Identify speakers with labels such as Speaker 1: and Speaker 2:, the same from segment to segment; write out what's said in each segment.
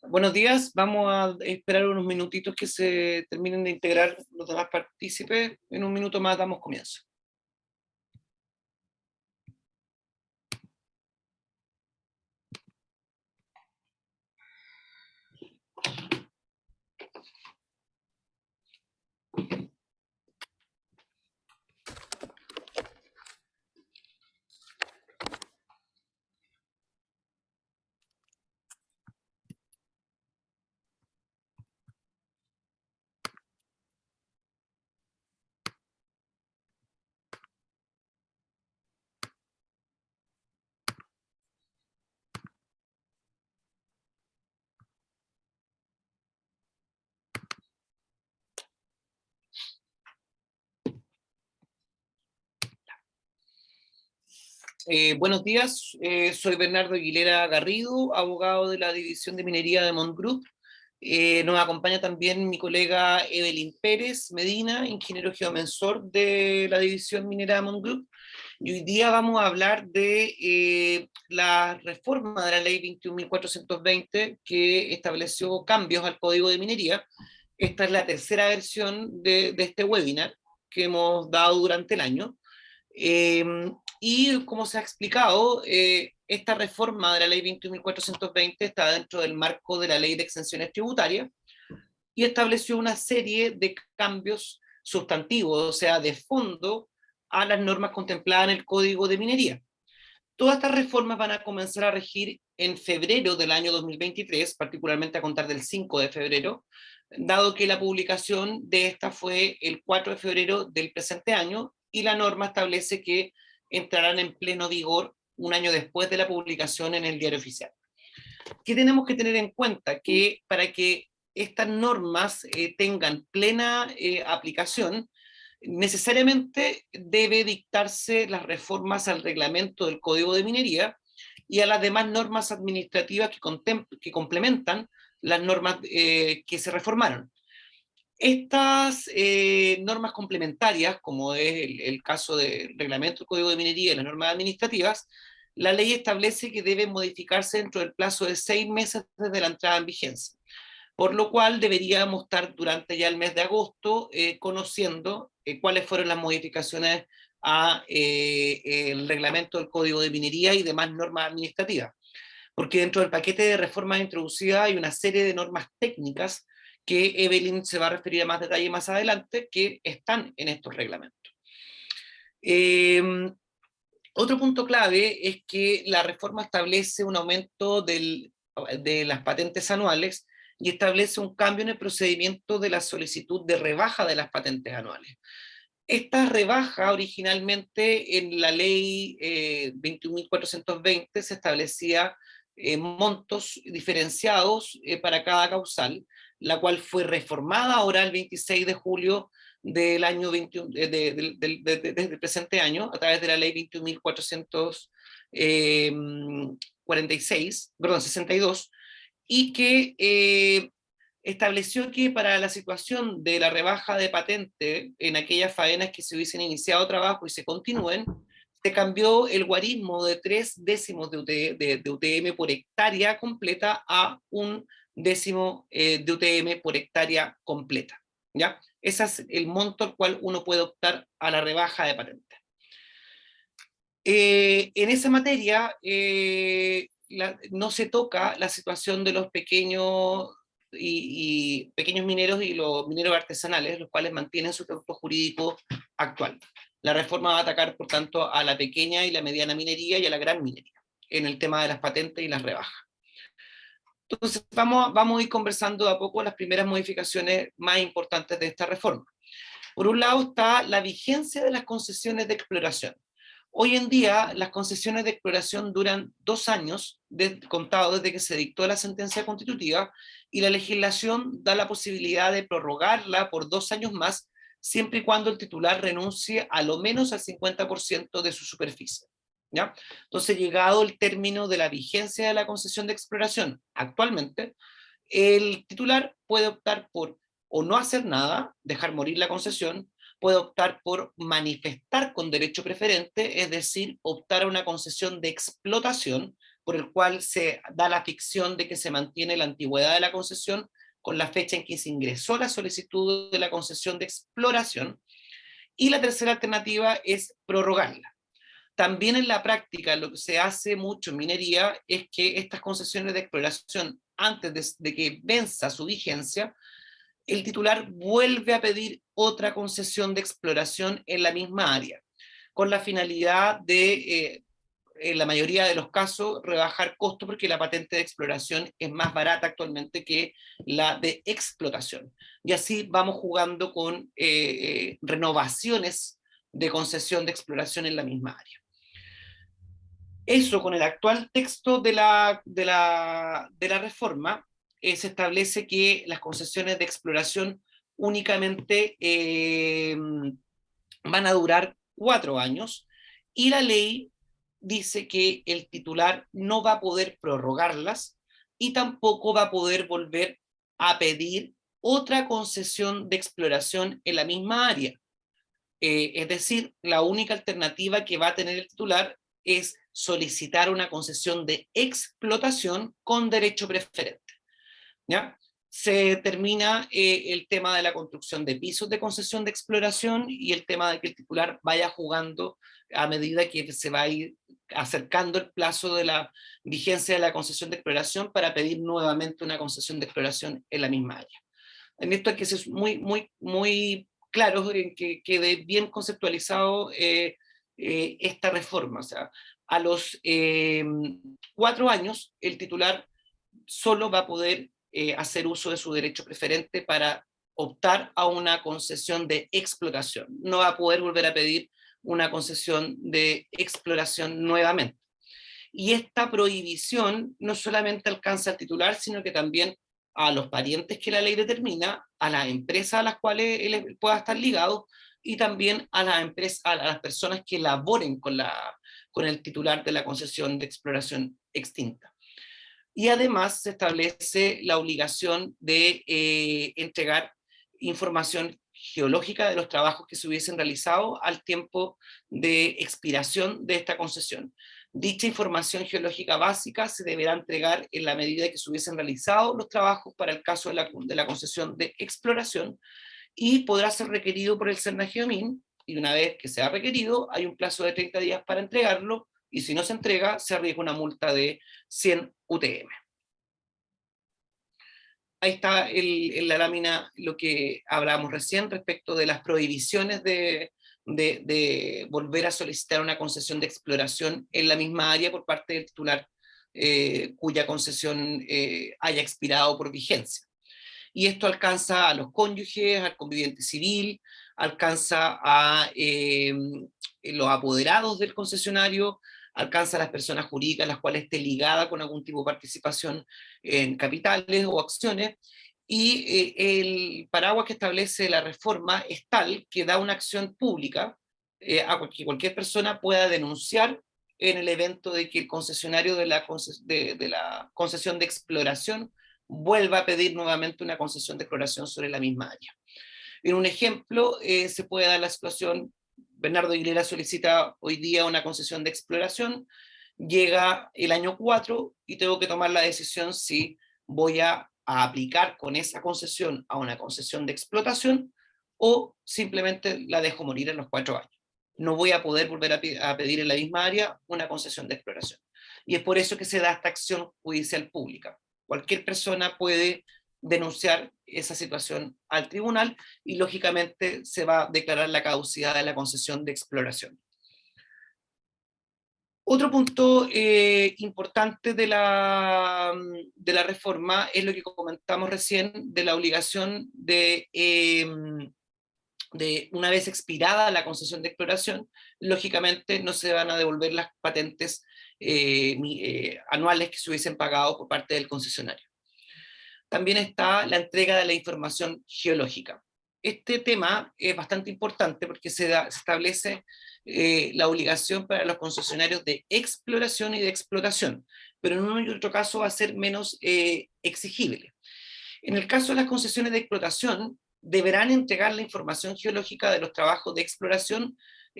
Speaker 1: Buenos días, vamos a esperar unos minutitos que se terminen de integrar los demás partícipes. En un minuto más damos comienzo. Buenos días, soy Bernardo Aguilera Garrido, abogado de la División de Minería de Mont Group. Nos acompaña también mi colega Evelyn Pérez Medina, ingeniero geomensor de la División Minera de Mont Group. Y hoy día vamos a hablar de la reforma de la ley 21.420 que estableció cambios al Código de Minería. Esta es la tercera versión de este webinar que hemos dado durante el año. Y como se ha explicado, esta reforma de la ley 21.420 está dentro del marco de la ley de exenciones tributarias y estableció una serie de cambios sustantivos, o sea, de fondo, a las normas contempladas en el Código de Minería. Todas estas reformas van a comenzar a regir en febrero del año 2023, particularmente a contar del 5 de febrero, dado que la publicación de esta fue el 4 de febrero del presente año y la norma establece que entrarán en pleno vigor un año después de la publicación en el Diario Oficial. ¿Qué tenemos que tener en cuenta? Que para que estas normas tengan plena aplicación, necesariamente debe dictarse las reformas al reglamento del Código de Minería y a las demás normas administrativas que complementan las normas que se reformaron. Estas normas complementarias, como es el caso del reglamento del Código de Minería y las normas administrativas, la ley establece que deben modificarse dentro del plazo de 6 meses desde la entrada en vigencia, por lo cual deberíamos estar durante ya el mes de agosto conociendo cuáles fueron las modificaciones a el reglamento del Código de Minería y demás normas administrativas, porque dentro del paquete de reformas introducidas hay una serie de normas técnicas que Evelyn se va a referir a más detalle más adelante, que están en estos reglamentos. Otro punto clave es que la reforma establece un aumento de las patentes anuales y establece un cambio en el procedimiento de la solicitud de rebaja de las patentes anuales. Esta rebaja originalmente en la ley 21.420 se establecía montos diferenciados para cada causal, la cual fue reformada ahora el 26 de julio del año 21, del presente año, a través de la ley 21.446, perdón, 62, y que estableció que para la situación de la rebaja de patente en aquellas faenas que se hubiesen iniciado trabajo y se continúen, se cambió el guarismo de 3 décimos de UTM por hectárea completa a 1 décimo de UTM por hectárea completa, ¿ya? Ese es el monto al cual uno puede optar a la rebaja de patente. En esa materia no se toca la situación de los pequeños y pequeños mineros y los mineros artesanales, los cuales mantienen su estatuto jurídico actual. La reforma va a atacar, por tanto, a la pequeña y la mediana minería y a la gran minería, en el tema de las patentes y las rebajas. Entonces, vamos a ir conversando de a poco las primeras modificaciones más importantes de esta reforma. Por un lado está la vigencia de las concesiones de exploración. Hoy en día las concesiones de exploración duran 2 años contado desde que se dictó la sentencia constitutiva, y la legislación da la posibilidad de prorrogarla por 2 años más, siempre y cuando el titular renuncie a lo menos al 50% de su superficie, ¿ya? Entonces, llegado el término de la vigencia de la concesión de exploración actualmente, el titular puede optar por o no hacer nada, dejar morir la concesión, puede optar por manifestar con derecho preferente, es decir, optar a una concesión de explotación, por el cual se da la ficción de que se mantiene la antigüedad de la concesión con la fecha en que se ingresó la solicitud de la concesión de exploración, y la tercera alternativa es prorrogarla. También en la práctica lo que se hace mucho en minería es que estas concesiones de exploración, antes de que venza su vigencia, el titular vuelve a pedir otra concesión de exploración en la misma área, con la finalidad de, en la mayoría de los casos, rebajar costos, porque la patente de exploración es más barata actualmente que la de explotación. Y así vamos jugando con renovaciones de concesión de exploración en la misma área. Eso, con el actual texto de la reforma, se establece que las concesiones de exploración únicamente van a durar 4 años, y la ley dice que el titular no va a poder prorrogarlas y tampoco va a poder volver a pedir otra concesión de exploración en la misma área. Es decir, la única alternativa que va a tener el titular es solicitar una concesión de explotación con derecho preferente, ¿ya? Se termina el tema de la construcción de pisos de concesión de exploración y el tema de que el titular vaya jugando a medida que se va a ir acercando el plazo de la vigencia de la concesión de exploración para pedir nuevamente una concesión de exploración en la misma área. En esto hay que ser muy, muy, muy claro en que quede bien conceptualizado esta reforma. O sea, a los 4 años el titular solo va a poder hacer uso de su derecho preferente para optar a una concesión de explotación. No va a poder volver a pedir una concesión de exploración nuevamente. Y esta prohibición no solamente alcanza al titular, sino que también a los parientes que la ley determina, a las empresas a las cuales él pueda estar ligado, y también a las empresas, a las personas que laboren con el titular de la concesión de exploración extinta. Y además se establece la obligación de entregar información geológica de los trabajos que se hubiesen realizado al tiempo de expiración de esta concesión. Dicha información geológica básica se deberá entregar en la medida que se hubiesen realizado los trabajos para el caso de la concesión de exploración, y podrá ser requerido por el SERNAGEOMIN, y una vez que sea requerido hay un plazo de 30 días para entregarlo, y si no se entrega se arriesga una multa de 100 UTM. Ahí está en la lámina lo que hablábamos recién respecto de las prohibiciones de volver a solicitar una concesión de exploración en la misma área por parte del titular cuya concesión haya expirado por vigencia. Y esto alcanza a los cónyuges, al conviviente civil, alcanza a los apoderados del concesionario, alcanza a las personas jurídicas las cuales esté ligada con algún tipo de participación en capitales o acciones, y el paraguas que establece la reforma es tal que da una acción pública a que cualquier persona pueda denunciar en el evento de que el concesionario de la concesión de exploración vuelva a pedir nuevamente una concesión de exploración sobre la misma área. En un ejemplo, se puede dar la situación: Bernardo Aguilera solicita hoy día una concesión de exploración, llega el año 4 y tengo que tomar la decisión si voy a aplicar con esa concesión a una concesión de explotación o simplemente la dejo morir en los 4 años. No voy a poder volver a pedir en la misma área una concesión de exploración. Y es por eso que se da esta acción judicial pública. Cualquier persona puede denunciar esa situación al tribunal y lógicamente se va a declarar la caducidad de la concesión de exploración. Otro punto importante de la reforma es lo que comentamos recién de la obligación de una vez expirada la concesión de exploración, lógicamente no se van a devolver las patentes anuales que se hubiesen pagado por parte del concesionario. También está la entrega de la información geológica. este tema es bastante importante porque se establece la obligación para los concesionarios de exploración y de explotación, pero en uno y otro caso va a ser menos exigible. En el caso de las concesiones de explotación, deberán entregar la información geológica de los trabajos de exploración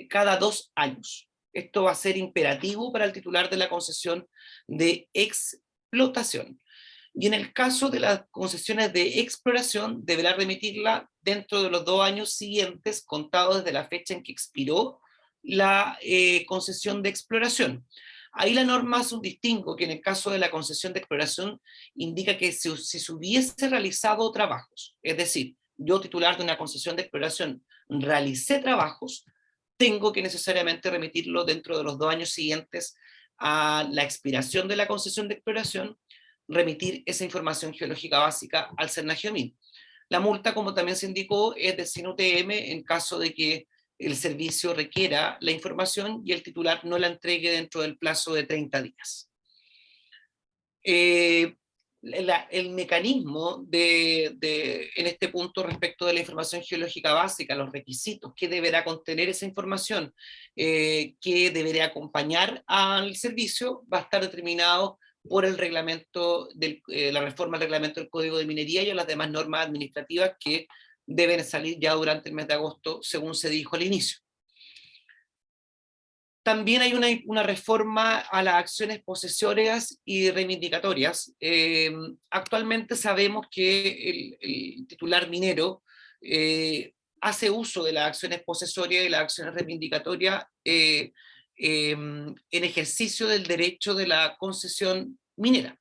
Speaker 1: cada 2 años. Esto va a ser imperativo para el titular de la concesión de explotación. Y en el caso de las concesiones de exploración, deberá remitirla dentro de los 2 años siguientes, contados desde la fecha en que expiró la concesión de exploración. Ahí la norma hace un distingo que en el caso de la concesión de exploración indica que si se hubiese realizado trabajos, es decir, yo titular de una concesión de exploración realicé trabajos, tengo que necesariamente remitirlo dentro de los 2 años siguientes a la expiración de la concesión de exploración, remitir esa información geológica básica al Cernagiomín. La multa, como también se indicó, es de 100 UTM en caso de que el servicio requiera la información y el titular no la entregue dentro del plazo de 30 días. El mecanismo en este punto respecto de la información geológica básica, los requisitos, qué deberá contener esa información, qué deberá acompañar al servicio, va a estar determinado por el reglamento, la reforma del reglamento del Código de Minería y a las demás normas administrativas que deben salir ya durante el mes de agosto, según se dijo al inicio. También hay una reforma a las acciones posesorias y reivindicatorias. Actualmente sabemos que el titular minero hace uso de las acciones posesorias y las acciones reivindicatorias en ejercicio del derecho de la concesión minera.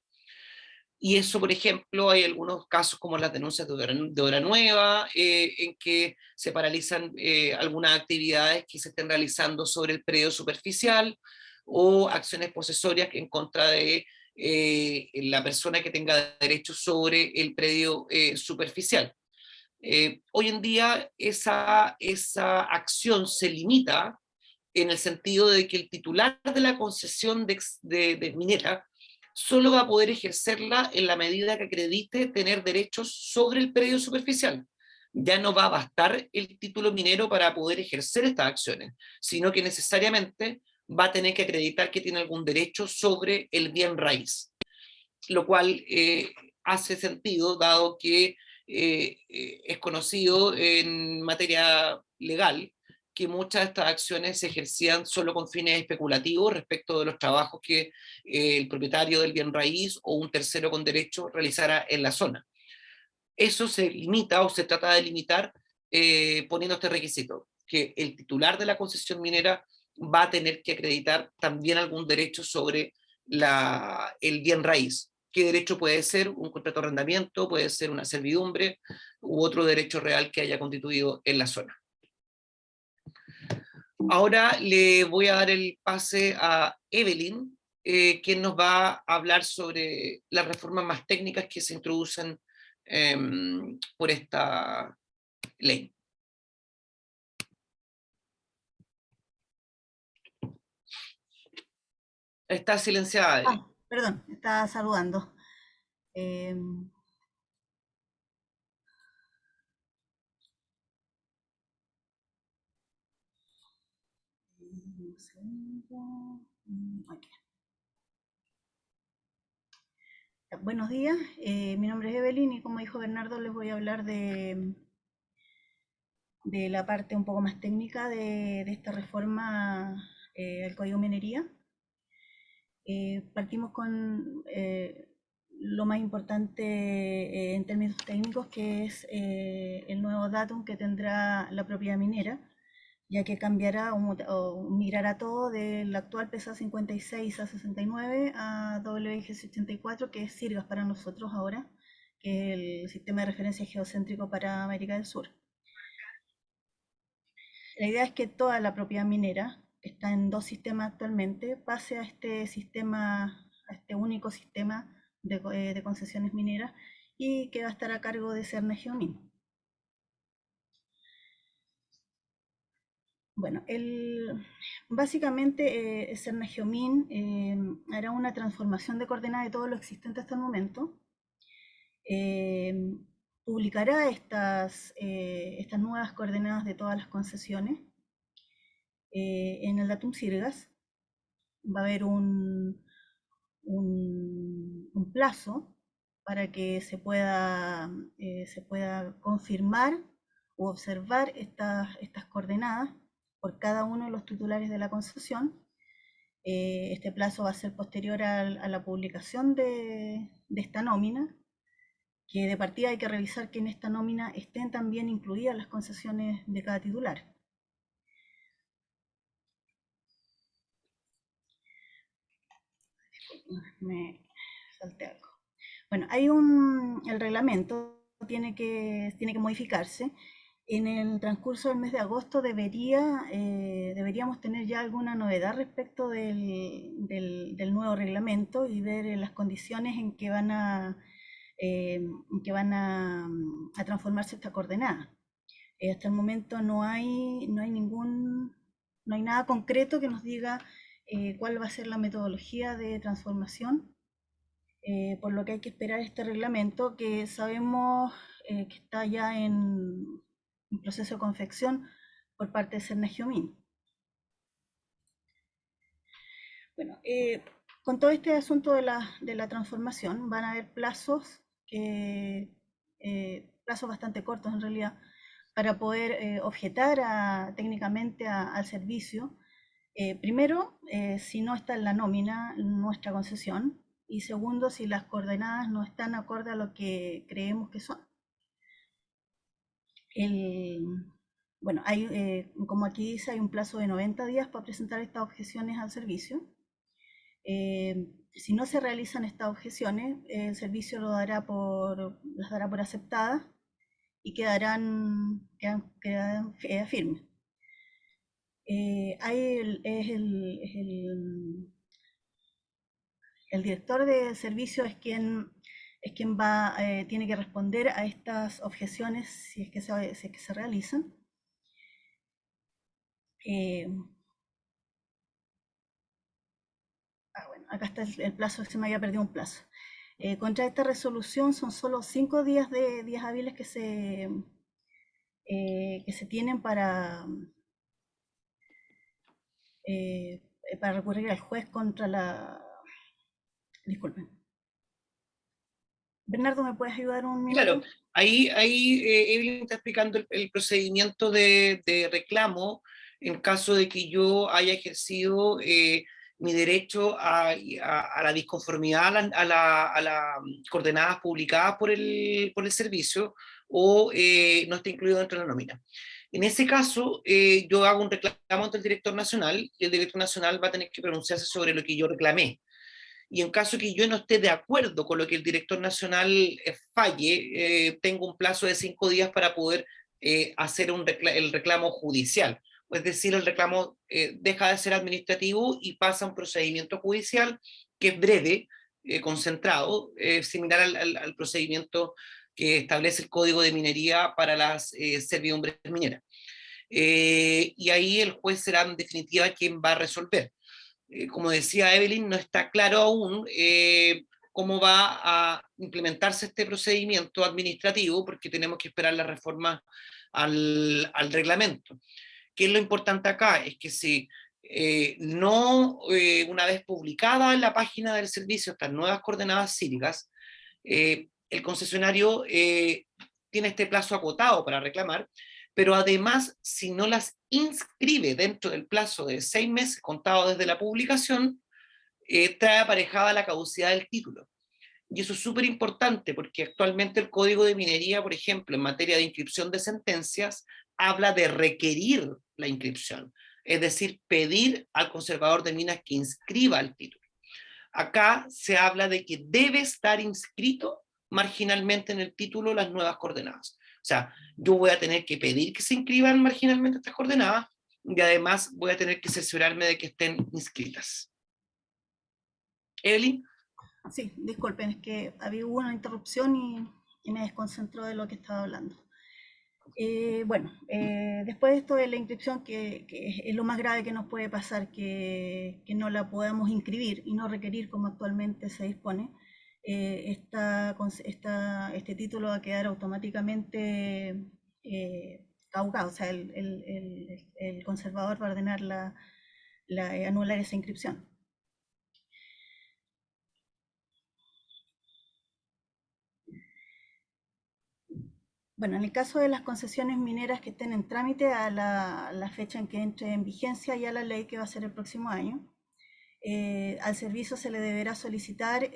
Speaker 1: Y eso, por ejemplo, hay algunos casos como las denuncias de Hora Nueva, en que se paralizan algunas actividades que se estén realizando sobre el predio superficial o acciones posesorias en contra de la persona que tenga derechos sobre el predio superficial. Hoy en día esa acción se limita en el sentido de que el titular de la concesión de minera solo va a poder ejercerla en la medida que acredite tener derechos sobre el predio superficial. Ya no va a bastar el título minero para poder ejercer estas acciones, sino que necesariamente va a tener que acreditar que tiene algún derecho sobre el bien raíz, lo cual hace sentido dado que es conocido en materia legal que muchas de estas acciones se ejercían solo con fines especulativos respecto de los trabajos que el propietario del bien raíz o un tercero con derecho realizara en la zona. Eso se limita o se trata de limitar poniendo este requisito, que el titular de la concesión minera va a tener que acreditar también algún derecho sobre el bien raíz. ¿Qué derecho puede ser? Un contrato de arrendamiento, puede ser una servidumbre u otro derecho real que haya constituido en la zona. Ahora le voy a dar el pase a Evelyn, quien nos va a hablar sobre las reformas más técnicas que se introducen por esta ley. Está silenciada, Evelyn.
Speaker 2: Perdón, estaba saludando. Un segundo. Aquí. Buenos días, mi nombre es Evelyn y como dijo Bernardo les voy a hablar de la parte un poco más técnica de esta reforma al Código Minería. Partimos con lo más importante en términos técnicos, que es el nuevo datum que tendrá la propiedad minera, ya que cambiará o migrará todo del actual PSA 56 a 69 a WIGS 84, que es SIRGAS para nosotros ahora, que es el sistema de referencia geocéntrico para América del Sur. La idea es que toda la propiedad minera, que está en 2 sistemas actualmente, pase a este sistema, a este único sistema de concesiones mineras y que va a estar a cargo de Cernagiomín. Bueno, básicamente Cernagiomín hará una transformación de coordenadas de todo lo existente hasta el momento. publicará estas nuevas coordenadas de todas las concesiones en el Datum Sirgas. Va a haber un plazo para que se pueda confirmar u observar estas coordenadas por cada uno de los titulares de la concesión. Este plazo va a ser posterior a la publicación de esta nómina, que de partida hay que revisar que en esta nómina estén también incluidas las concesiones de cada titular. Me salté algo. Bueno, el reglamento tiene que modificarse. En el transcurso del mes de agosto deberíamos tener ya alguna novedad respecto del nuevo reglamento y ver las condiciones a transformarse esta coordenada. Hasta el momento no hay nada concreto que nos diga cuál va a ser la metodología de transformación, por lo que hay que esperar este reglamento que sabemos que está ya en proceso de confección por parte de Cernagiomín. Bueno, con todo este asunto de la transformación van a haber plazos bastante cortos en realidad, para poder objetar técnicamente al servicio. Primero, si no está en la nómina nuestra concesión, y segundo, si las coordenadas no están acorde a lo que creemos que son. Bueno, como aquí dice, hay un plazo de 90 días para presentar estas objeciones al servicio. Si no se realizan estas objeciones, el servicio las dará por aceptadas y quedan firmes. El director de servicio es quien tiene que responder a estas objeciones si es que se realizan. Bueno, acá está el plazo, se me había perdido un plazo. Contra esta resolución son solo 5 días hábiles que se tienen para recurrir al juez contra la... Disculpen. Bernardo, ¿me puedes ayudar un minuto?
Speaker 1: Claro, ahí Evelyn está explicando el procedimiento de reclamo en caso de que yo haya ejercido mi derecho a la disconformidad a las coordenadas publicadas por el servicio o no esté incluido dentro de la nómina. En ese caso, yo hago un reclamo ante el director nacional y el director nacional va a tener que pronunciarse sobre lo que yo reclamé. Y en caso que yo no esté de acuerdo con lo que el director nacional falle, tengo un plazo de 5 días para poder hacer el reclamo judicial. Es decir, el reclamo deja de ser administrativo y pasa a un procedimiento judicial que es breve, concentrado, similar al procedimiento que establece el Código de Minería para las servidumbres mineras. Y ahí el juez será en definitiva quien va a resolver. Como decía Evelyn, no está claro aún cómo va a implementarse este procedimiento administrativo, porque tenemos que esperar la reforma al reglamento. ¿Qué es lo importante acá? Es que si una vez publicada en la página del servicio estas nuevas coordenadas cívicas, el concesionario tiene este plazo acotado para reclamar, pero además, si no las inscribe dentro del plazo de 6 meses contado desde la publicación, trae aparejada la caducidad del título. Y eso es súper importante porque actualmente el Código de Minería, por ejemplo, en materia de inscripción de sentencias, habla de requerir la inscripción, es decir, pedir al conservador de minas que inscriba el título. Acá se habla de que debe estar inscrito marginalmente en el título las nuevas coordenadas. O sea, yo voy a tener que pedir que se inscriban marginalmente estas coordenadas y además voy a tener que cerciorarme de que estén inscritas. Evelyn.
Speaker 2: Sí, disculpen, es que había una interrupción y me desconcentró de lo que estaba hablando. Después de esto de la inscripción, que es lo más grave que nos puede pasar, que no la podamos inscribir y no requerir como actualmente se dispone, este título va a quedar automáticamente caducado, o sea, el conservador va a ordenar anular esa inscripción. Bueno, en el caso de las concesiones mineras que estén en trámite a la fecha en que entre en vigencia ya la ley, que va a ser el próximo año, al servicio se le deberá solicitar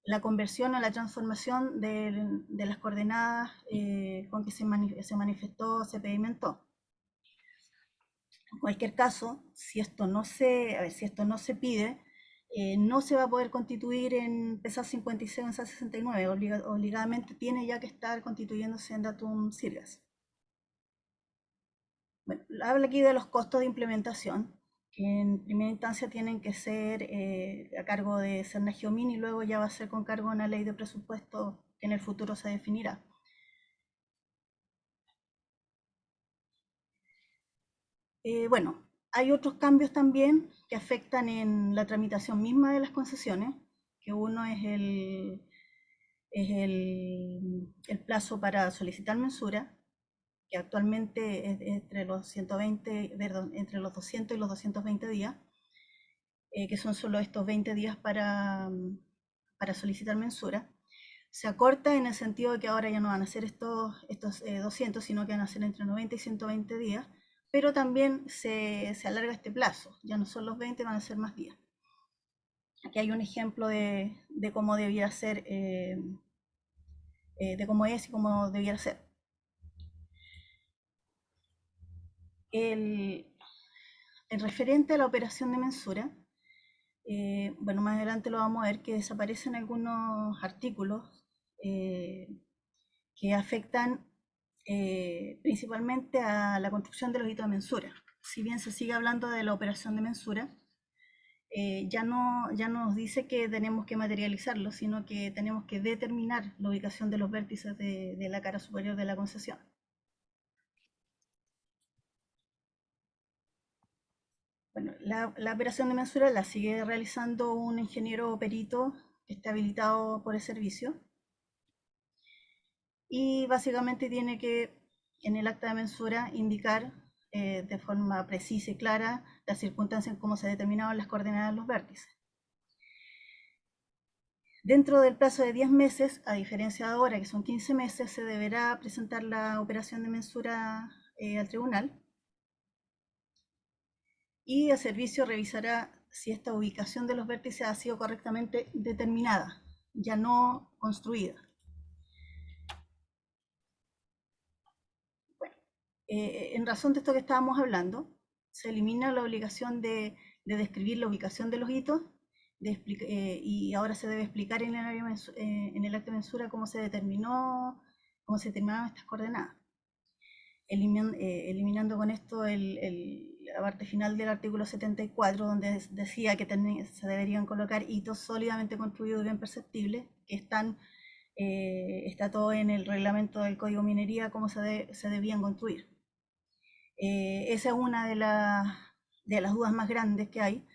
Speaker 2: la conversión o la transformación de las coordenadas con que se manifestó, se pedimentó. En cualquier caso, si esto no se pide, no se va a poder constituir en PESA 56 o en PESA 69, obligadamente tiene ya que estar constituyéndose en Datum Sirgas. Bueno, habla aquí de los costos de implementación, que en primera instancia tienen que ser a cargo de Serna-Geomin y luego ya va a ser con cargo de una ley de presupuesto que en el futuro se definirá. Bueno, hay otros cambios también que afectan en la tramitación misma de las concesiones, que uno es el plazo para solicitar mensura, que actualmente es entre los 200 y los 220 días, que son solo estos 20 días para solicitar mensura. Se acorta en el sentido de que ahora ya no van a ser estos 200, sino que van a ser entre 90 y 120 días, pero también se alarga este plazo, ya no son los 20, van a ser más días. Aquí hay un ejemplo de cómo debiera ser, de cómo es y cómo debiera ser. El referente a la operación de mensura, bueno, más adelante lo vamos a ver que desaparecen algunos artículos que afectan principalmente a la construcción de los hitos de mensura. Si bien se sigue hablando de la operación de mensura, ya no nos dice que tenemos que materializarlo, sino que tenemos que determinar la ubicación de los vértices de la cara superior de la concesión. Bueno, la operación de mensura la sigue realizando un ingeniero perito que está habilitado por el servicio y básicamente tiene que en el acta de mensura indicar de forma precisa y clara las circunstancias en cómo se determinaban las coordenadas de los vértices. Dentro del plazo de 10 meses, a diferencia de ahora que son 15 meses, se deberá presentar la operación de mensura al tribunal y el servicio revisará si esta ubicación de los vértices ha sido correctamente determinada, ya no construida. Bueno, en razón de esto que estábamos hablando, se elimina la obligación de describir la ubicación de los hitos y ahora se debe explicar en el acta de mensura cómo se determinaban estas coordenadas, eliminando con esto la parte final del artículo 74, donde decía que se deberían colocar hitos sólidamente construidos y bien perceptibles, que está todo en el reglamento del Código Minería, cómo se debían construir. Esa es una de las dudas más grandes que hay.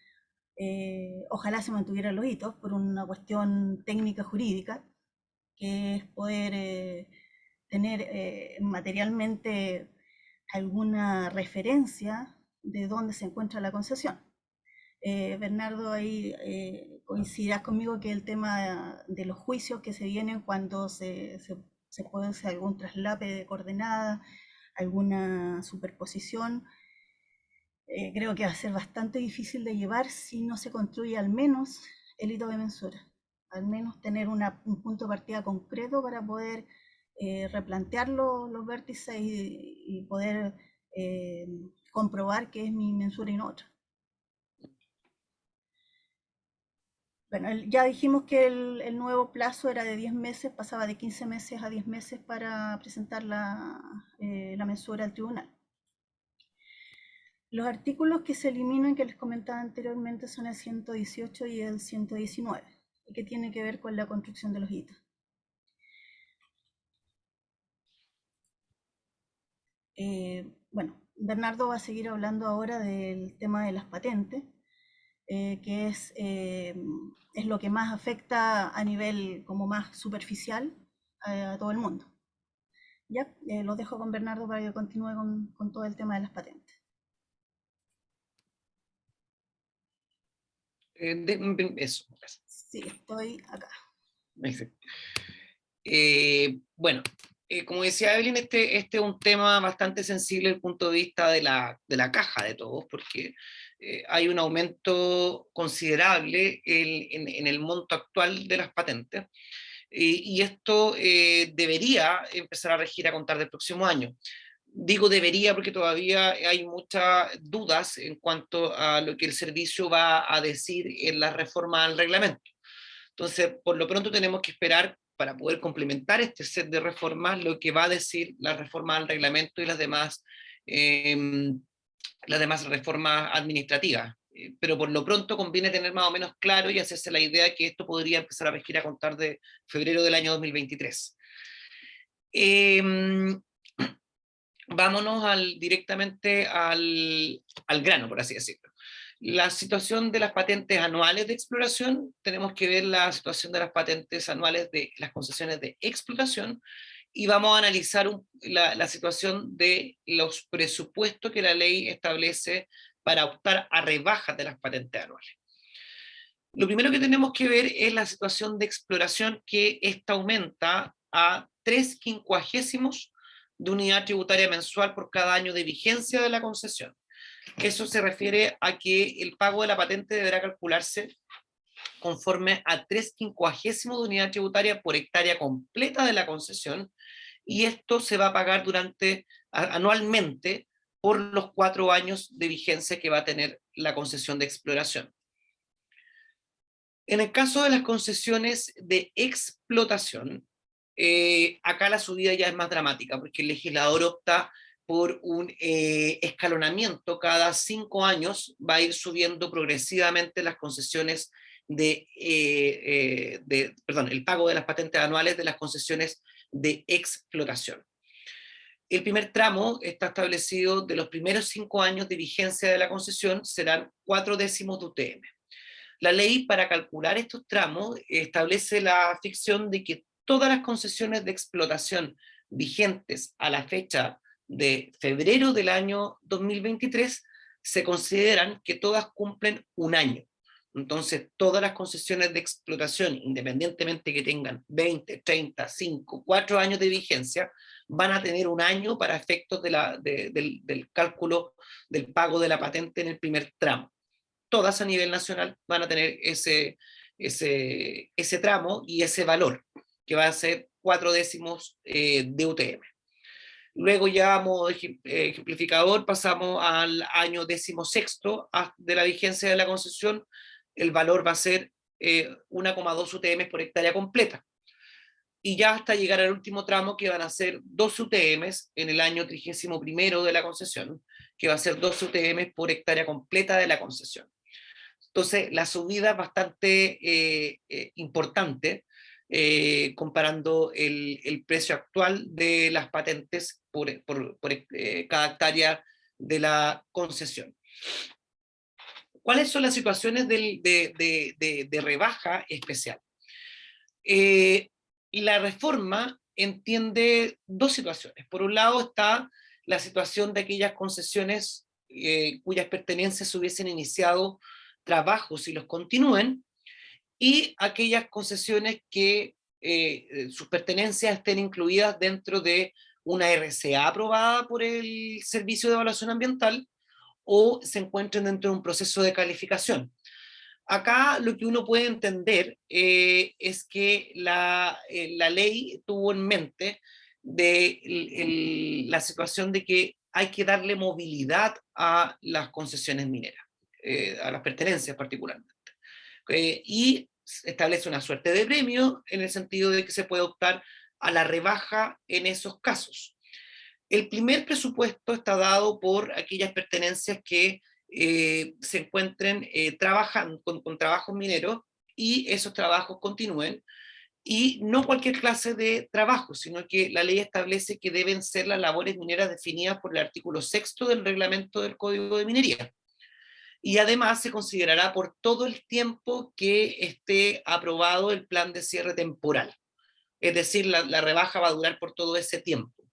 Speaker 2: Ojalá se mantuvieran los hitos por una cuestión técnica jurídica, que es poder tener materialmente alguna referencia de dónde se encuentra la concesión. Bernardo, ahí coincidirás conmigo que el tema de los juicios que se vienen cuando se puede hacer algún traslape de coordenadas, alguna superposición, creo que va a ser bastante difícil de llevar si no se construye al menos el hito de mensura, al menos tener un punto de partida concreto para poder replantear los vértices y poder comprobar que es mi mensura y no otra. Bueno, ya dijimos que el nuevo plazo era de 10 meses, pasaba de 15 meses a 10 meses para presentar la mensura al tribunal. Los artículos que se eliminan, que les comentaba anteriormente, son el 118 y el 119, y que tiene que ver con la construcción de los hitos. Bueno, Bernardo va a seguir hablando ahora del tema de las patentes. que es lo que más afecta a nivel como más superficial a todo el mundo. Ya, los dejo con Bernardo para que continúe con todo el tema de las patentes.
Speaker 1: Eso.
Speaker 2: Sí, estoy acá.
Speaker 1: Bueno, como decía Evelyn, este es un tema bastante sensible desde el punto de vista de la caja de todos, porque hay un aumento considerable en el monto actual de las patentes, y esto debería empezar a regir a contar del próximo año. Digo debería porque todavía hay muchas dudas en cuanto a lo que el servicio va a decir en la reforma al reglamento. Entonces, por lo pronto tenemos que esperar para poder complementar este set de reformas lo que va a decir la reforma al reglamento y las demás reformas administrativas. Pero por lo pronto conviene tener más o menos claro y hacerse la idea que esto podría empezar a regir a contar de febrero del año 2023. Vámonos directamente al grano, por así decirlo. La situación de las patentes anuales de exploración, tenemos que ver la situación de las patentes anuales de las concesiones de explotación, y vamos a analizar la situación de los presupuestos que la ley establece para optar a rebajas de las patentes anuales. Lo primero que tenemos que ver es la situación de exploración, que esta aumenta a 3/50 de unidad tributaria mensual por cada año de vigencia de la concesión. Eso se refiere a que el pago de la patente deberá calcularse conforme a 3/50 de unidad tributaria por hectárea completa de la concesión, y esto se va a pagar anualmente por los 4 años de vigencia que va a tener la concesión de exploración. En el caso de las concesiones de explotación, acá la subida ya es más dramática, porque el legislador opta por un escalonamiento. Cada 5 años va a ir subiendo progresivamente las concesiones el pago de las patentes anuales de las concesiones de explotación. El primer tramo está establecido: de los primeros 5 años de vigencia de la concesión serán 4/10 de UTM. La ley, para calcular estos tramos, establece la ficción de que todas las concesiones de explotación vigentes a la fecha de febrero del año 2023 se consideran que todas cumplen un año. Entonces, todas las concesiones de explotación, independientemente que tengan 20, 30, 5, 4 años de vigencia, van a tener un año para efectos del cálculo del pago de la patente en el primer tramo. Todas a nivel nacional van a tener ese tramo y ese valor, que va a ser 4/10 de UTM. Luego, ya a modo ejemplificador, pasamos al año 16º de la vigencia de la concesión. El valor va a ser 1,2 UTM por hectárea completa. Y ya hasta llegar al último tramo, que van a ser 2 UTM en el año 31º de la concesión, que va a ser 2 UTM por hectárea completa de la concesión. Entonces, la subida es bastante importante, comparando el precio actual de las patentes por cada hectárea de la concesión. ¿Cuáles son las situaciones de rebaja especial? La reforma entiende dos situaciones. Por un lado está la situación de aquellas concesiones cuyas pertenencias se hubiesen iniciado trabajos y los continúen, y aquellas concesiones que sus pertenencias estén incluidas dentro de una RCA aprobada por el Servicio de Evaluación Ambiental, o se encuentren dentro de un proceso de calificación. Acá lo que uno puede entender es que la ley tuvo en mente la situación de que hay que darle movilidad a las concesiones mineras, a las pertenencias particularmente. Y establece una suerte de premio, en el sentido de que se puede optar a la rebaja en esos casos. El primer presupuesto está dado por aquellas pertenencias que se encuentren trabajando con trabajos mineros, y esos trabajos continúen, y no cualquier clase de trabajo, sino que la ley establece que deben ser las labores mineras definidas por el artículo 6º del reglamento del Código de Minería. y además se considerará por todo el tiempo que esté aprobado el plan de cierre temporal. Es decir, la rebaja va a durar por todo ese tiempo.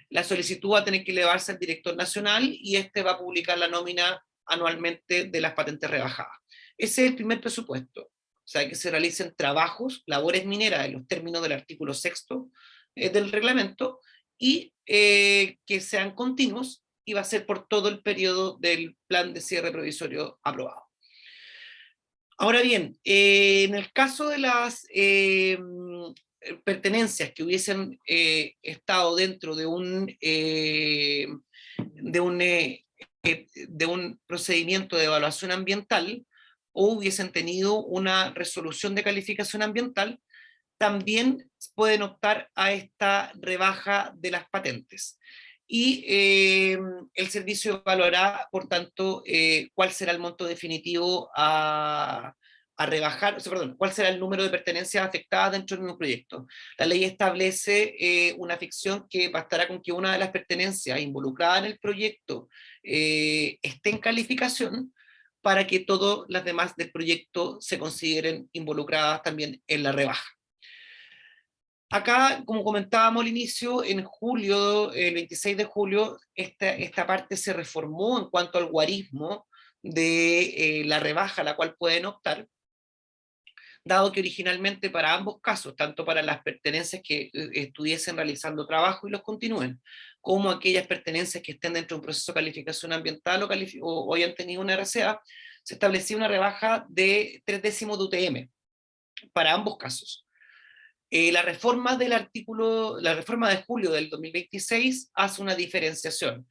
Speaker 1: La solicitud va a tener que elevarse al director nacional y este va a publicar la nómina anualmente de las patentes rebajadas. Ese es el primer presupuesto. O sea, que se realicen trabajos, labores mineras en los términos del artículo 6 del reglamento y que sean continuos y va a ser por todo el periodo del plan de cierre provisorio aprobado. Ahora bien, en el caso de las pertenencias que hubiesen estado dentro de un procedimiento de evaluación ambiental o hubiesen tenido una resolución de calificación ambiental, también pueden optar a esta rebaja de las patentes. Y el servicio evaluará, por tanto, cuál será el monto definitivo a rebajar, o sea, perdón, cuál será el número de pertenencias afectadas dentro del mismo proyecto. La ley establece una ficción que bastará con que una de las pertenencias involucradas en el proyecto esté en calificación para que todas las demás del proyecto se consideren involucradas también en la rebaja. Acá, como comentábamos al inicio, en julio, el 26 de julio, esta parte se reformó en cuanto al guarismo de la rebaja a la cual pueden optar, dado que originalmente para ambos casos, tanto para las pertenencias que estuviesen realizando trabajo y los continúen, como aquellas pertenencias que estén dentro de un proceso de calificación ambiental o hayan tenido una RCA, se establecía una rebaja de 0,3 de UTM para ambos casos. La reforma de julio del 2026 hace una diferenciación.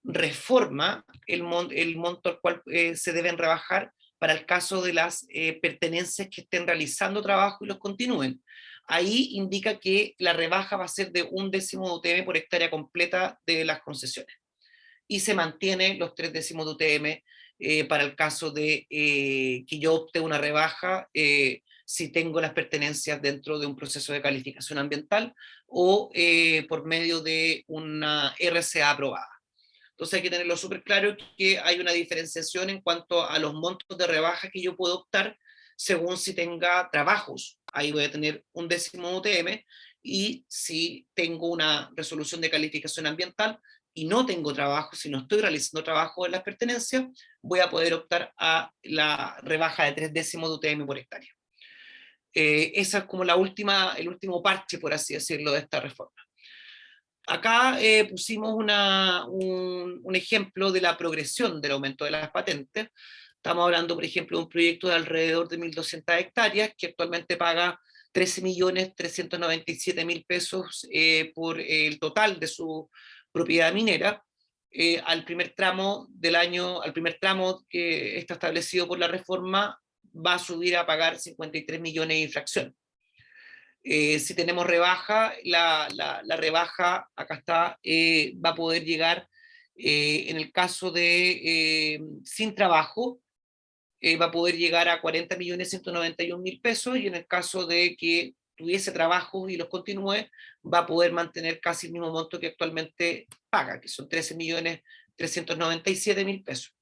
Speaker 1: Reforma el monto al cual se deben rebajar para el caso de las pertenencias que estén realizando trabajo y los continúen. Ahí indica que la rebaja va a ser de 1/10 de UTM por hectárea completa de las concesiones. Y se mantiene los 0,3 de UTM para el caso de que yo opte una rebaja si tengo las pertenencias dentro de un proceso de calificación ambiental o por medio de una RCA aprobada. Entonces hay que tenerlo súper claro que hay una diferenciación en cuanto a los montos de rebaja que yo puedo optar según si tenga trabajos. Ahí voy a tener 1/10 UTM y si tengo una resolución de calificación ambiental y no tengo trabajo, si no estoy realizando trabajo en las pertenencias, voy a poder optar a la rebaja de 0,3 de UTM por hectárea. Esa es como el último parche, por así decirlo, de esta reforma. Acá pusimos un ejemplo de la progresión del aumento de las patentes. Estamos hablando, por ejemplo, de un proyecto de alrededor de 1.200 hectáreas que actualmente paga 13.397.000 pesos por el total de su propiedad minera. Al primer tramo que está establecido por la reforma, va a subir a pagar 53 millones de infracción. Si tenemos rebaja, la rebaja, acá está, va a poder llegar, en el caso de sin trabajo, va a poder llegar a 40.191.000 pesos, y en el caso de que tuviese trabajo y los continúe, va a poder mantener casi el mismo monto que actualmente paga, que son 13.397.000 pesos.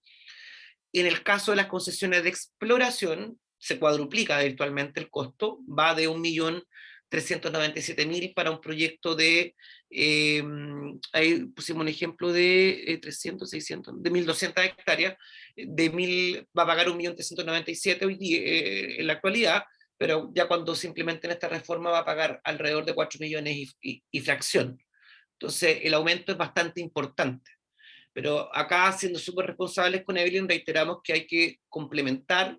Speaker 1: Y en el caso de las concesiones de exploración, se cuadruplica virtualmente el costo, va de 1.397.000 para un proyecto de, ahí pusimos un ejemplo de 300, 600, de 1.200 hectáreas, va a pagar 1.397.000 hoy día, en la actualidad, pero ya cuando se implementen esta reforma va a pagar alrededor de 4 millones y fracción. Entonces el aumento es bastante importante. Pero acá, siendo súper responsables con Evelyn, reiteramos que hay que complementar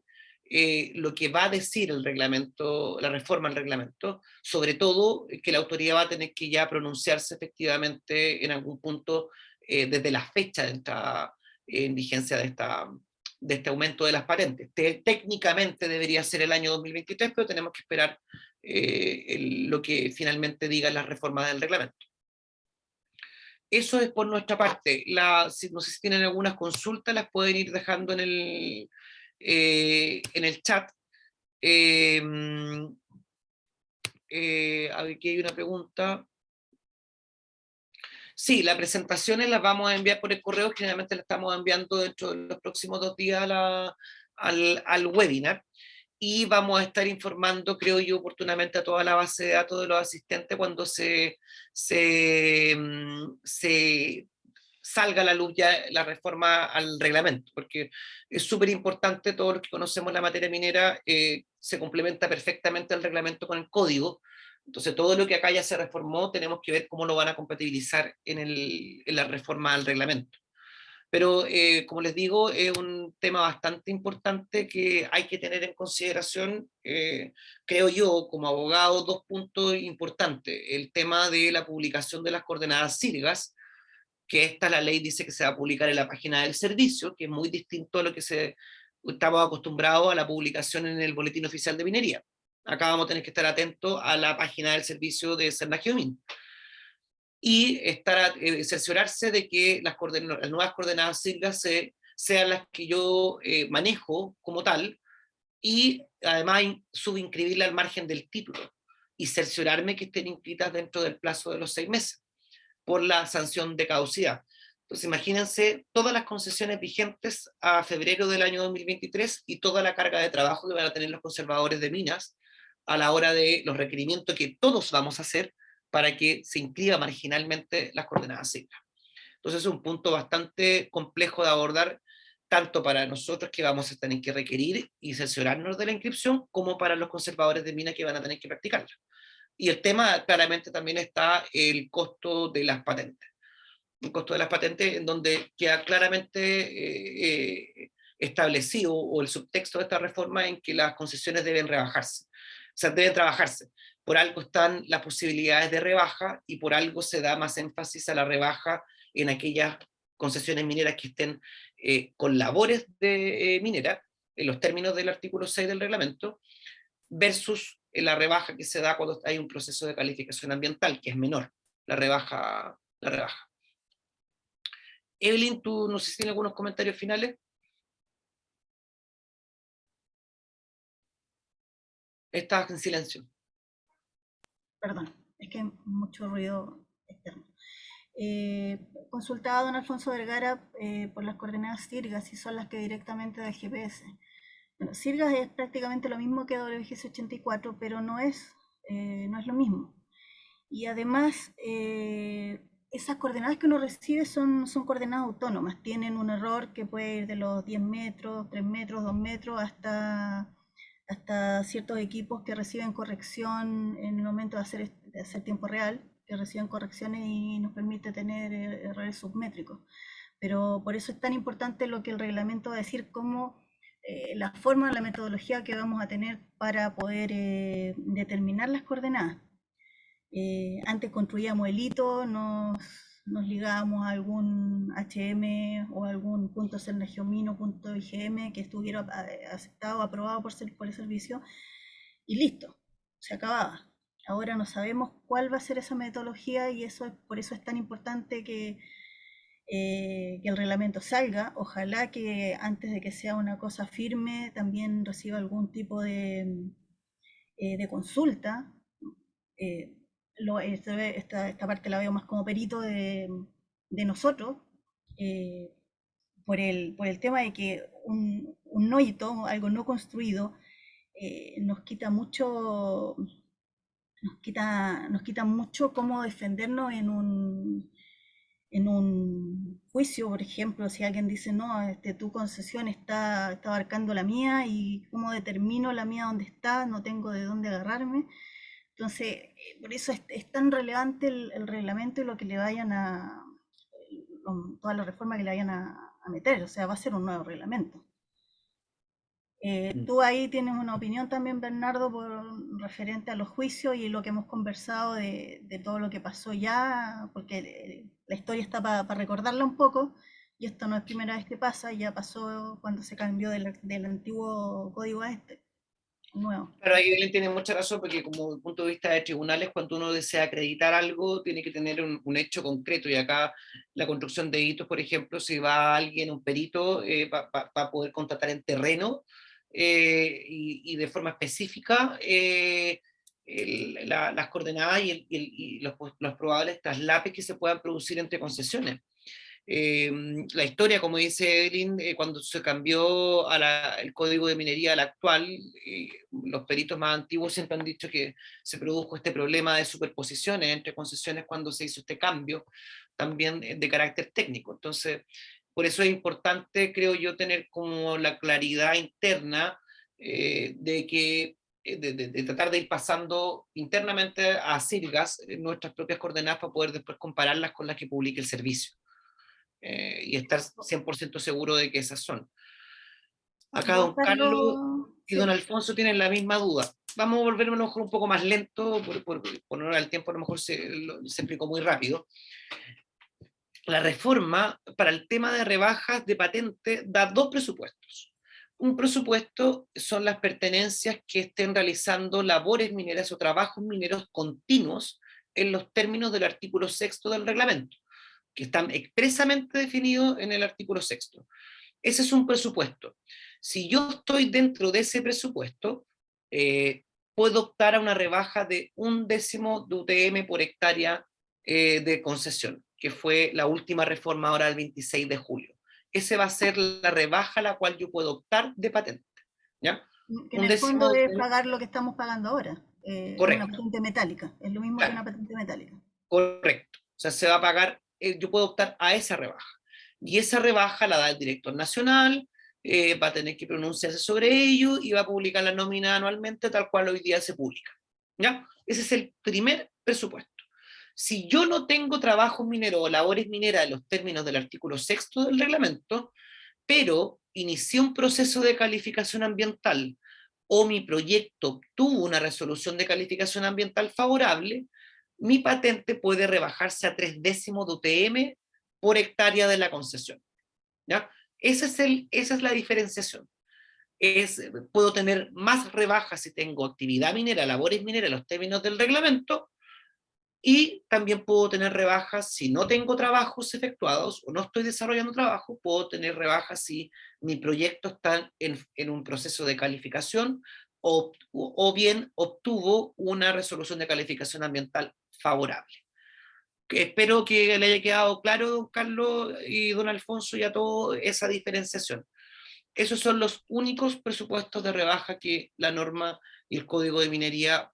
Speaker 1: lo que va a decir el reglamento, la reforma al reglamento, sobre todo que la autoridad va a tener que ya pronunciarse efectivamente en algún punto desde la fecha de esta en vigencia de este aumento de las patentes. Técnicamente debería ser el año 2023, pero tenemos que esperar lo que finalmente digan las reformas del reglamento. Eso es por nuestra parte. No sé si tienen algunas consultas, las pueden ir dejando en el chat. Aquí hay una pregunta. Sí, las presentaciones las vamos a enviar por el correo, generalmente las estamos enviando dentro de los próximos 2 días al webinar, y vamos a estar informando, creo yo, oportunamente a toda la base de datos de los asistentes cuando se salga a la luz ya la reforma al reglamento, porque es súper importante. Todos los que conocemos la materia minera, se complementa perfectamente el reglamento con el código. Entonces, todo lo que acá ya se reformó, tenemos que ver cómo lo van a compatibilizar en la reforma al reglamento. Pero, como les digo, es un tema bastante importante que hay que tener en consideración. Creo yo, como abogado, 2 puntos importantes: el tema de la publicación de las coordenadas CIRGAS, que la ley dice que se va a publicar en la página del servicio, que es muy distinto a lo que estamos acostumbrados a la publicación en el Boletín Oficial de Minería. Acá vamos a tener que estar atentos a la página del servicio de Cernagiomín, y cerciorarse de que las nuevas coordenadas SIRGAS sean las que yo manejo como tal, y además subinscribirla al margen del título, y cerciorarme que estén inscritas dentro del plazo de los 6 meses por la sanción de caducidad. Entonces, imagínense todas las concesiones vigentes a febrero del año 2023 y toda la carga de trabajo que van a tener los conservadores de minas a la hora de los requerimientos que todos vamos a hacer para que se inscriba marginalmente las coordenadas siglas. Entonces, es un punto bastante complejo de abordar, tanto para nosotros, que vamos a tener que requerir y cerciorarnos de la inscripción, como para los conservadores de minas, que van a tener que practicarla. Y el tema, claramente, también está el costo de las patentes. El costo de las patentes, en donde queda claramente establecido, o el subtexto de esta reforma, en que las concesiones deben rebajarse. O sea, deben trabajarse. Por algo están las posibilidades de rebaja, y por algo se da más énfasis a la rebaja en aquellas concesiones mineras que estén con labores de minera, en los términos del artículo 6 del reglamento, versus la rebaja que se da cuando hay un proceso de calificación ambiental, que es menor la rebaja. Evelyn, tú no sé si tienes algunos comentarios finales. Estás en silencio.
Speaker 2: Perdón, es que hay mucho ruido externo. Consultaba a don Alfonso Vergara por las coordenadas CIRGAS, y son las que directamente da el GPS. Bueno, CIRGAS es prácticamente lo mismo que WGS 84, pero no es lo mismo. Y además, esas coordenadas que uno recibe son coordenadas autónomas. Tienen un error que puede ir de los 10 metros, 3 metros, 2 metros, hasta ciertos equipos que reciben corrección en el momento de hacer tiempo real, que reciben correcciones y nos permite tener errores submétricos. Pero por eso es tan importante lo que el reglamento va a decir, cómo la forma, la metodología que vamos a tener para poder determinar las coordenadas. Antes construíamos el hito, nos ligábamos a algún HM o algún punto Cernagiomino, punto IGM que estuviera aceptado, aprobado por el servicio, y listo, se acababa. Ahora no sabemos cuál va a ser esa metodología, y por eso es tan importante que el reglamento salga. Ojalá que antes de que sea una cosa firme también reciba algún tipo de consulta. Eh, esta parte la veo más como perito de nosotros, eh, por el tema de que un noito, algo no construido, nos quita mucho cómo defendernos en un juicio. Por ejemplo, si alguien dice, no, tu concesión está abarcando la mía, y cómo determino la mía dónde está, no tengo de dónde agarrarme. Entonces, por eso es tan relevante el reglamento y lo que le vayan toda la reforma que le vayan a meter. O sea, va a ser un nuevo reglamento. Tú ahí tienes una opinión también, Bernardo, referente a los juicios y lo que hemos conversado de todo lo que pasó ya, porque la historia está para recordarla un poco, y esto no es primera vez que pasa, ya pasó cuando se cambió del antiguo código a este nuevo.
Speaker 1: Pero ahí Belén tiene mucha razón, porque como desde el punto de vista de tribunales, cuando uno desea acreditar algo, tiene que tener un hecho concreto. Y acá la construcción de hitos, por ejemplo, si va alguien, un perito, para poder contratar en terreno, y de forma específica, las coordenadas y los probables traslapes que se puedan producir entre concesiones. La historia, como dice Evelyn, cuando se cambió el código de minería al actual, los peritos más antiguos siempre han dicho que se produjo este problema de superposiciones entre concesiones cuando se hizo este cambio, también de carácter técnico. Entonces, por eso es importante, creo yo, tener como la claridad interna de que de tratar de ir pasando internamente a CIRGAS nuestras propias coordenadas para poder después compararlas con las que publique el servicio. Y estar 100% seguro de que esas son. Acá
Speaker 2: Igual,
Speaker 1: don Carlos
Speaker 2: Carlos,
Speaker 1: y don
Speaker 2: sí.
Speaker 1: Alfonso tienen la misma duda. Vamos a volver a lo mejor un poco más lento, por honor al tiempo a lo mejor se explicó muy rápido. La reforma para el tema de rebajas de patente da dos presupuestos. Un presupuesto son las pertenencias que estén realizando labores mineras o trabajos mineros continuos en los términos del artículo 6 del reglamento, que están expresamente definidos en el artículo 6. Ese es un presupuesto. Si yo estoy dentro de ese presupuesto, puedo optar a una rebaja de 1/10 de UTM por hectárea de concesión, que fue la última reforma ahora el 26 de julio. Ese va a ser la rebaja a la cual yo puedo optar de patente. ¿Ya?
Speaker 2: Que en
Speaker 1: Un
Speaker 2: el fondo
Speaker 1: décimo,
Speaker 2: es pagar lo que estamos pagando ahora, una
Speaker 1: correcto,
Speaker 2: patente metálica. Es lo mismo que
Speaker 1: claro,
Speaker 2: una patente metálica.
Speaker 1: correcto. O sea, se va a pagar, yo puedo optar a esa rebaja. Y esa rebaja la da el director nacional, va a tener que pronunciarse sobre ello y va a publicar la nómina anualmente tal cual hoy día se publica. ¿Ya? Ese es el primer presupuesto. Si yo no tengo trabajo minero o labores mineras en los términos del artículo 6 del reglamento, pero inicié un proceso de calificación ambiental o mi proyecto obtuvo una resolución de calificación ambiental favorable, mi patente puede rebajarse a 0,3 de UTM por hectárea de la concesión. ¿Ya? Esa es la diferenciación. Puedo tener más rebajas si tengo actividad minera, labores mineras en los términos del reglamento, y también puedo tener rebajas si no tengo trabajos efectuados o no estoy desarrollando trabajo, puedo tener rebajas si mi proyecto está en un proceso de calificación o bien obtuvo una resolución de calificación ambiental favorable. Espero que le haya quedado claro, don Carlos y don Alfonso, ya toda esa diferenciación. Esos son los únicos presupuestos de rebaja que la norma y el Código de Minería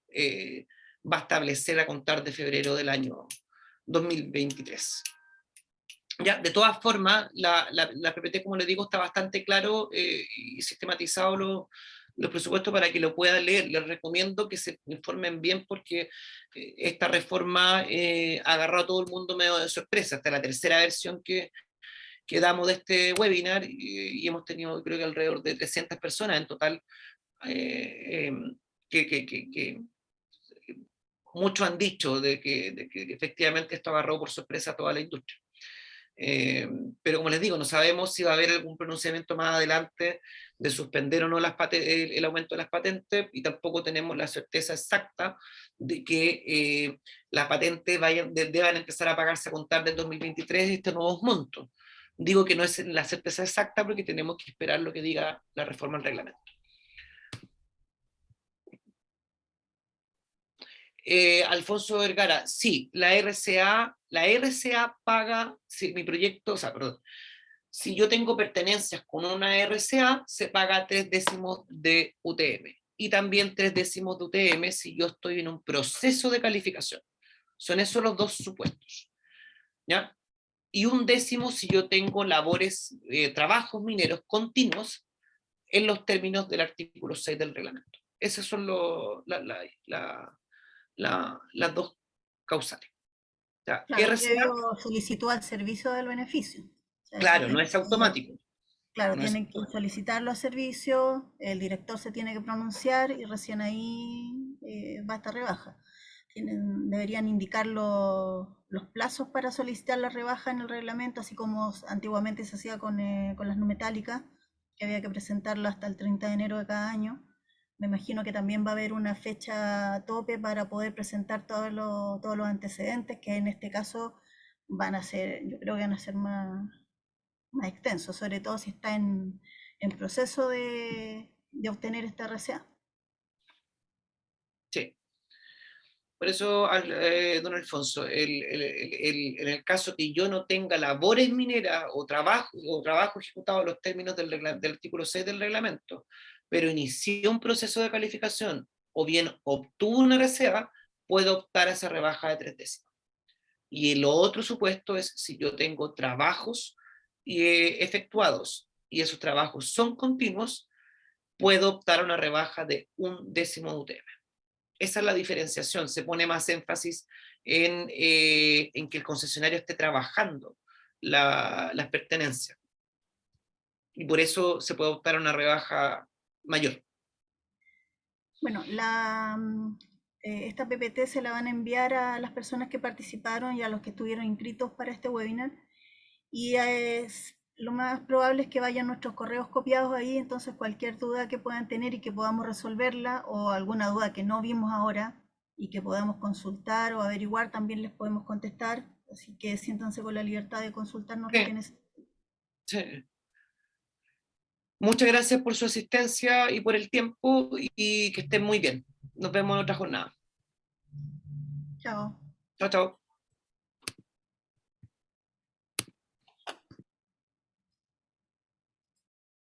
Speaker 1: va a establecer a contar de febrero del año 2023. Ya, de todas formas, la PPT, como les digo, está bastante claro y sistematizado los presupuestos para que lo puedan leer. Les recomiendo que se informen bien porque esta reforma agarró a todo el mundo medio de sorpresa. Hasta la tercera versión que damos de este webinar y hemos tenido creo que alrededor de 300 personas en total que muchos han dicho de que efectivamente esto agarró por sorpresa a toda la industria. Pero como les digo, no sabemos si va a haber algún pronunciamiento más adelante de suspender o no el aumento de las patentes y tampoco tenemos la certeza exacta de que las patentes deban empezar a pagarse a contar del 2023 estos nuevos montos. Digo que no es la certeza exacta porque tenemos que esperar lo que diga la reforma al reglamento. Alfonso Vergara, sí, la RCA paga, si mi proyecto, o sea, perdón, si yo tengo pertenencias con una RCA, se paga 0,3 de UTM. Y también 0,3 de UTM si yo estoy en un proceso de calificación. Son esos los dos supuestos. ¿Ya? Y 1/10 si yo tengo labores, trabajos mineros continuos en los términos del artículo 6 del reglamento. Esas son las dos causales. O sea,
Speaker 2: Claro,
Speaker 1: RCA,
Speaker 2: previo solicitud al servicio del beneficio. O sea, eso
Speaker 1: claro, no
Speaker 2: tiene
Speaker 1: es automático.
Speaker 2: claro,
Speaker 1: No es
Speaker 2: tienen que
Speaker 1: automático.
Speaker 2: solicitar los servicios, el director se tiene que pronunciar y recién ahí va esta rebaja. Deberían indicar los plazos para solicitar la rebaja en el reglamento, así como antiguamente se hacía con las no metálicas, que había que presentarlo hasta el 30 de enero de cada año. Me imagino que también va a haber una fecha tope para poder presentar todos los antecedentes, que en este caso van a ser, yo creo que van a ser más extenso, sobre todo si está en proceso de obtener esta RCA.
Speaker 1: Sí. Por eso, don Alfonso, en el caso que yo no tenga labores mineras o trabajo ejecutado en los términos del artículo 6 del reglamento, pero inicié un proceso de calificación o bien obtuvo una reserva, puedo optar a esa rebaja de 3 décimas. Y el otro supuesto es si yo tengo trabajos efectuados y esos trabajos son continuos, puedo optar a una rebaja de 1 décimo de UTM. Esa es la diferenciación, se pone más énfasis en que el concesionario esté trabajando las pertenencias. Y por eso se puede optar a una rebaja mayor.
Speaker 2: Bueno, esta PPT se la van a enviar a las personas que participaron y a los que estuvieron inscritos para este webinar. Y lo más probable es que vayan nuestros correos copiados ahí, entonces cualquier duda que puedan tener y que podamos resolverla, o alguna duda que no vimos ahora y que podamos consultar o averiguar, también les podemos contestar. Así que siéntanse con la libertad de consultarnos lo que necesiten.
Speaker 1: Sí. Muchas gracias por su asistencia y por el tiempo y que estén muy bien. Nos vemos en otra jornada.
Speaker 2: Chao.
Speaker 1: Chao, chao.